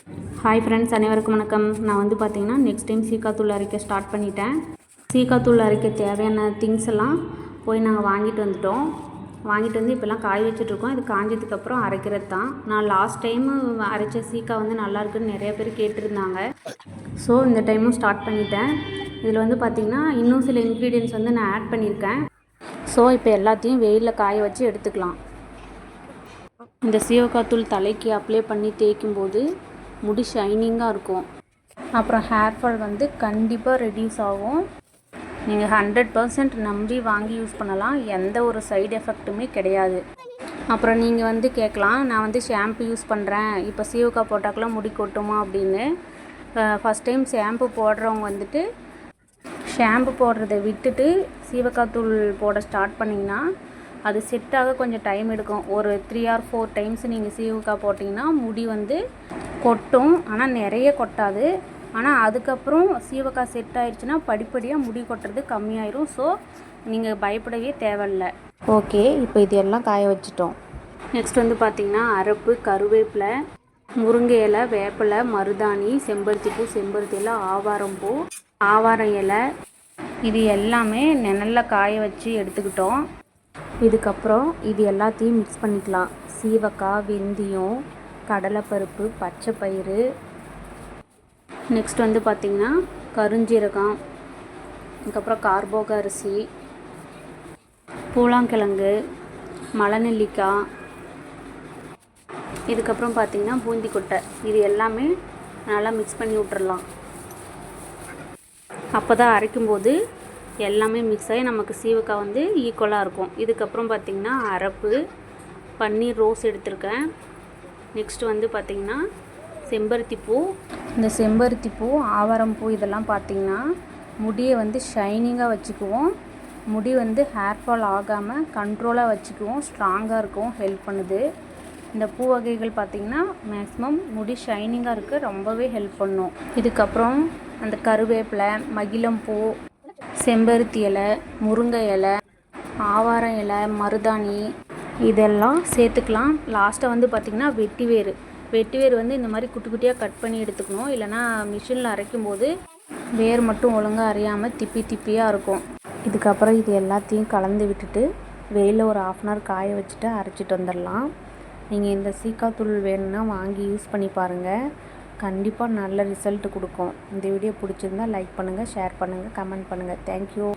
Hi friends, அனைவருக்கும் வணக்கம். நான் வந்து பார்த்திங்கன்னா நெக்ஸ்ட் டைம் சீக்காத்தூள் அரைக்க ஸ்டார்ட் பண்ணிட்டேன். சீக்காத்தூள் அரைக்க தேவையான திங்ஸ் எல்லாம் போய் நாங்கள் வாங்கிட்டு வந்துட்டோம். வாங்கிட்டு வந்து இப்போல்லாம் காய வச்சுட்ருக்கோம். இது காஞ்சதுக்கப்புறம் அரைக்கிறது தான். நான் லாஸ்ட் டைமு அரைச்ச சீக்கா வந்து நல்லாயிருக்குன்னு நிறைய பேர் கேட்டிருந்தாங்க. ஸோ இந்த டைமும் ஸ்டார்ட் பண்ணிட்டேன். இதில் வந்து பார்த்திங்கன்னா இன்னும் சில இன்க்ரீடியன்ட்ஸ் வந்து நான் ஆட் பண்ணியிருக்கேன். ஸோ இப்போ எல்லாத்தையும் வெயிலில் காய வச்சு எடுத்துக்கலாம். இந்த சீவக்காத்தூள் தலைக்கு அப்ளை பண்ணி தேய்க்கும்போது முடி ஷைனிங்காக இருக்கும். அப்புறம் ஹேர் ஃபால் வந்து கண்டிப்பாக ரெடியூஸ் ஆகும். நீங்கள் 100% நம்பி வாங்கி யூஸ் பண்ணலாம். எந்த ஒரு சைடு எஃபெக்ட்டுமே கிடையாது. அப்புறம் நீங்கள் வந்து கேட்கலாம், நான் வந்து ஷாம்பு யூஸ் பண்ணுறேன், இப்போ சீவக்காய் போட்டாக்கெல்லாம் முடி கொட்டுமா அப்படின்னு. ஃபஸ்ட் டைம் ஷாம்பு போடுறவங்க வந்துட்டு ஷாம்பு போடுறதை விட்டுட்டு சீவக்காத்தூள் போட ஸ்டார்ட் பண்ணிங்கன்னா அது செட்டாக கொஞ்சம் டைம் எடுக்கும். ஒரு 3 or 4 டைம்ஸ் நீங்கள் சீவக்காய் போட்டிங்கன்னா முடி வந்து கொட்டும். ஆனால் நிறைய கொட்டாது. ஆனால் அதுக்கப்புறம் சீவக்காய் செட் ஆயிடுச்சுன்னா படிப்படியாக முடி கொட்டுறது கம்மியாயிரும். ஸோ நீங்கள் பயப்படவே தேவையில்லை. ஓகே, இப்போ இது எல்லாம் காய வச்சிட்டோம். நெக்ஸ்ட் வந்து பார்த்திங்கன்னா அரப்பு, கருவேப்பிலை, முருங்கை இலை, வேப்பிலை, மருதாணி, செம்பருத்தி இலை, ஆவாரம்பூ, ஆவாரம் இலை, இது எல்லாமே நிழலில் காய வச்சு எடுத்துக்கிட்டோம். இதுக்கப்புறம் இது எல்லாத்தையும் மிக்ஸ் பண்ணிக்கலாம். சீவக்காய், வெந்தயம், கடலைப்பருப்பு, பச்சை பயிறு, நெக்ஸ்ட் வந்து பார்த்திங்கன்னா கருஞ்சீரகம், அதுக்கப்புறம் கார்போக அரிசி, பூலாங்கிழங்கு, மலைநெல்லிக்காய், இதுக்கப்புறம் பார்த்திங்கன்னா பூந்தி கொட்டை. இது எல்லாமே நல்லா மிக்ஸ் பண்ணி விட்டுறலாம். அப்போ தான் அரைக்கும்போது எல்லாமே மிக்ஸ் ஆகி நமக்கு சீவக்காய் வந்து ஈக்குவலாக இருக்கும். இதுக்கப்புறம் பார்த்திங்கன்னா அரப்பு, பன்னீர் ரோஸ் எடுத்திருக்கேன். நெக்ஸ்ட் வந்து பார்த்திங்கன்னா செம்பருத்தி பூ. இந்த செம்பருத்தி பூ, ஆவாரம் பூ இதெல்லாம் பார்த்திங்கன்னா முடியை வந்து ஷைனிங்காக வச்சுக்குவோம். முடி வந்து ஹேர் ஃபால் ஆகாமல் கண்ட்ரோலாக வச்சுக்குவோம். ஸ்ட்ராங்காக இருக்கும், ஹெல்ப் பண்ணுது. இந்த பூ வகைகள் பார்த்திங்கன்னா மேக்ஸிமம் முடி ஷைனிங்காக இருக்க ரொம்பவே ஹெல்ப் பண்ணும். இதுக்கப்புறம் அந்த கருவேப்பிலை, மகிழம்பூ, செம்பருத்தி இலை, முருங்கை இலை, ஆவாரம் இலை, மருதாணி இதெல்லாம் சேர்த்துக்கலாம். லாஸ்ட்டாக வந்து பார்த்திங்கன்னா வெட்டிவேர் வந்து இந்த மாதிரி குட்டி குட்டியாக கட் பண்ணி எடுத்துக்கணும். இல்லைனா மிஷினில் அரைக்கும்போது வேர் மட்டும் ஒழுங்காக அரையாமல் திப்பியாக இருக்கும். இதுக்கப்புறம் இது எல்லாத்தையும் கலந்து விட்டுட்டு வெயிலில் ஒரு 1/2 hour காய வச்சுட்டு அரைச்சிட்டு வந்துடலாம். நீங்கள் இந்த சீக்காத்தூள் வேணும்னா வாங்கி யூஸ் பண்ணி பாருங்கள். கண்டிப்பாக நல்ல ரிசல்ட் கொடுக்கும். இந்த வீடியோ பிடிச்சிருந்தால் லைக் பண்ணுங்கள், ஷேர் பண்ணுங்கள், கமெண்ட் பண்ணுங்கள். தேங்க்யூ.